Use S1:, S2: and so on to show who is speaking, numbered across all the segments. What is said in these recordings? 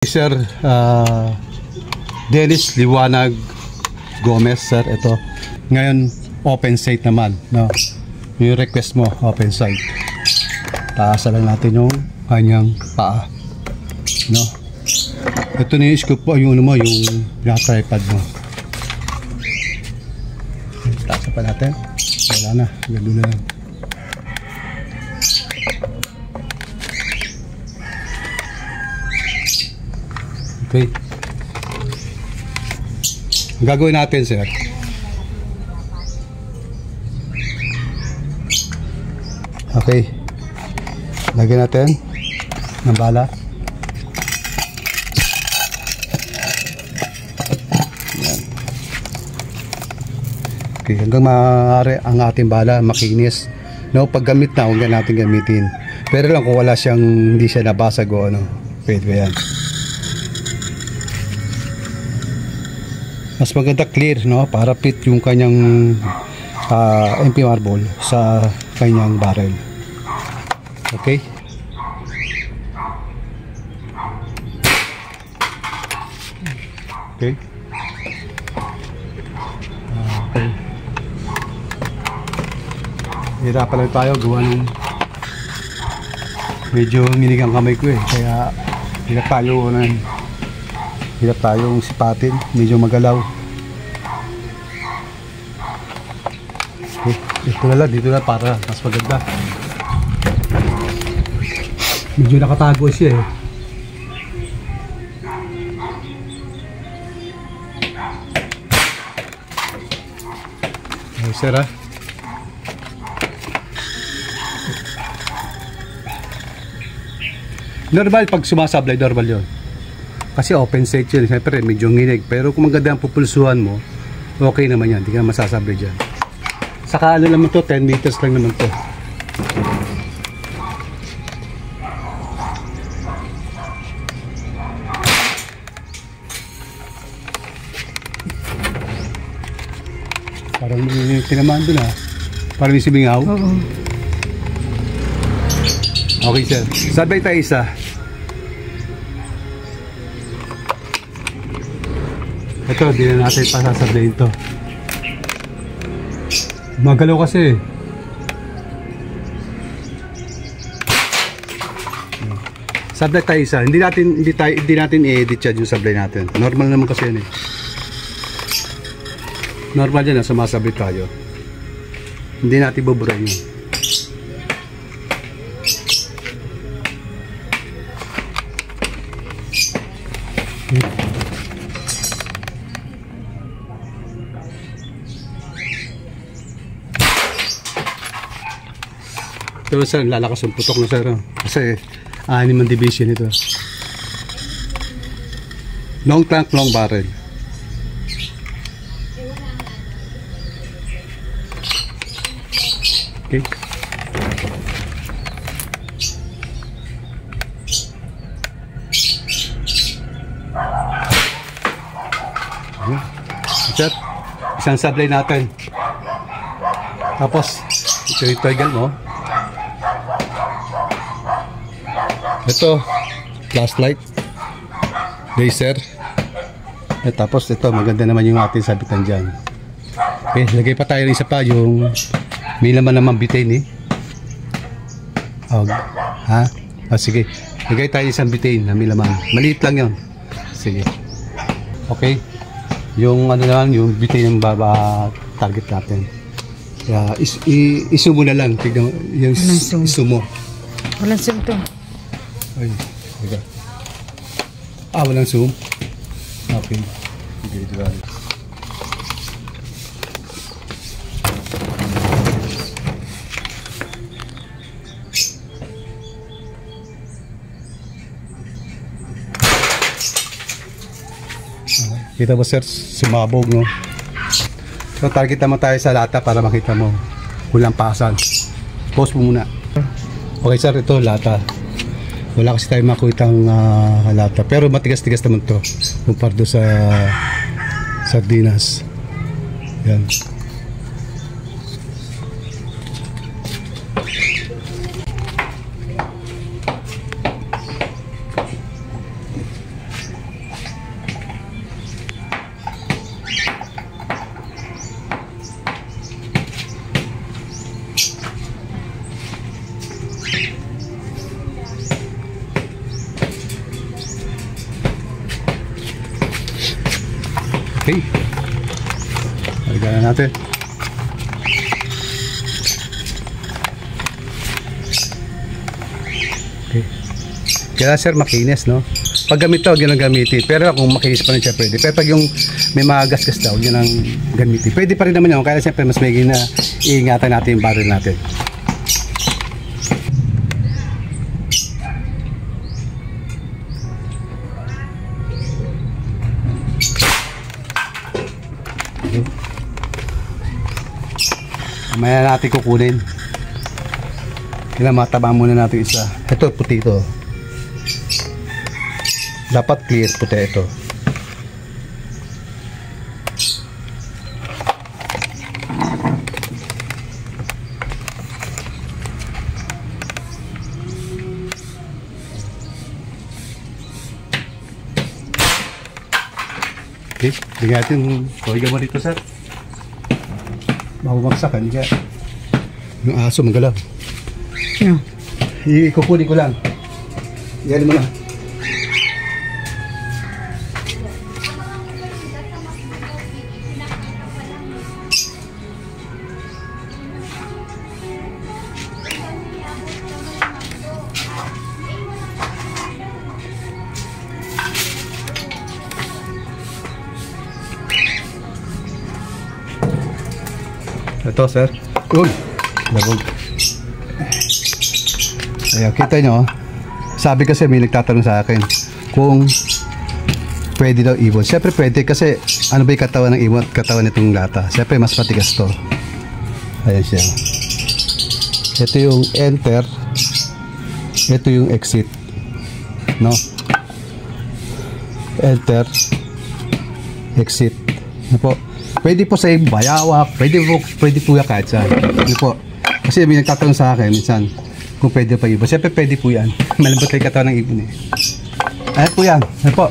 S1: Sir Dennis Liwanag Gomez, sir, ito. Ngayon, open sight naman, no? Yung request mo, open sight. Taasan lang natin yung kanyang paa, no? Ito na yung scoop po, yung ano mo, yung tripod mo. Taasan pa natin. Wala na, gano'n na lang. Okay. Ang gagawin natin, sir, okay, lagyan natin ng bala. Yan. Okay, hanggang maaari ang ating bala makinis, no? Paggamit na, huwag na natin gamitin, pero lang kung wala siyang, hindi siya nabasag o ano, pwede yan. Mas maganda clear, no, para fit yung kanyang MP marble sa kanyang barrel. Okay. Okay. Okay. Hirapan lang tayo gawa ng medyo minig ang kamay ko eh, kaya hirap tayong sipatin, medyo magalaw. Okay, ito na lang, dito na para mas maganda. Medyo nakatago siya eh. Okay, sir, ha? Normal pag sumasablay, normal yun. Kasi open sight yun, siyempre medyo nginig. Pero kung maganda ang pupulsuhan mo, okay naman yan, hindi ka masasabi dyan. Saka ano naman to, 10 meters lang naman to. Parang may tinamaan doon, ha? Parang may simingaw.
S2: Oo.
S1: Okay, sir, sabay tayo isa. Ito, di na natin pasasabihin ito. Magalaw kasi. Sablay tayo isa. Hindi natin i-edit yan yung sablay natin. Normal naman kasi yan eh. Normal yan na sumasablay tayo. Hindi natin buburahin yun. Pero sir, lalakas ang putok na sir, kasi 6 ang division ito. Long tank, long barrel. Okay. Sir, isang sablay natin. Tapos ito yung toggle mo. Ito, flashlight, laser. At tapos ito, maganda naman yung ating sabitan dyan. Okay, lagay pa tayo ng isa pa, yung may laman naman butane eh. Oh, ha? Oh, sige, lagay tayo isang butane na may laman. Maliit lang yun. Sige. Okay, yung ano naman, yung butane yung target natin. Kaya isumo na lang. Tignan yung isumo.
S2: Walang zoom to.
S1: Ay, okay. Walang zoom. Okay. Okay, diba? Kita mo sir, sumabog, no? So target naman tayo sa lata para makita mo kulang pasan. Pause mo muna. Okay sir, ito lata. Wala kasi tayo makitang lata, pero matigas-tigas naman to kumpara do sa sardinas. Yan. Okay. Lagyan na natin. Okay. Kaya sir, makinis, no? Pag gamit daw, yun ang gamitin. Pero kung makinis pa rin siya, pwede. Pero pag yung may mga gasgas daw, yun ang gamitin. Pwede pa rin naman yun. Kaya siyempre, mas may na iingatan natin yung barrel natin. Okay. Mamaya natin kukunin. Kailangan mataba muna natin isa. Ito, puti ito. Dapat clear puti ito. Okay, bigyan natin. Kuhiga mo dito, sir. Mabumagsak, hindi ka. Yung aso magalaw.
S2: Yeah.
S1: Ikukunin ko lang. Yan mo lang. Ito, sir. Uy! Labog. Ayan, kita nyo. Sabi kasi may nagtatanong sa akin kung pwede daw ibon. Siyempre pwede kasi ano ba yung katawan ng ibon at katawan nitong lata. Siyempre mas matigas to. Ayan siya. Ito yung enter. Ito yung exit. No? Enter. Exit. Ano po? Pwede po sa bayawak, pwede po yan kahit saan. Ano po? Kasi may nagtatanong sa akin minsan kung pwede pa ibon. Siyempre pwede po yan. Malambot kayo katawan ng ibon eh. Ayan po yan. Ano po?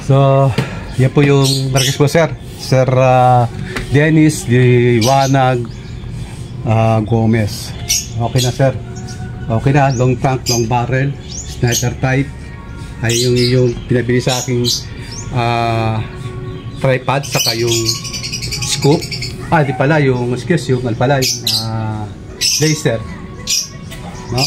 S1: So, yan po yung markis po, sir. Sir Dennis Liwanag Gomez. Okay na, sir. Okay na. Long tank, long barrel, sniper type. Ay yung pinabili sa aking tripod, saka yung scoop. Di pala yung excuse, yung laser, no?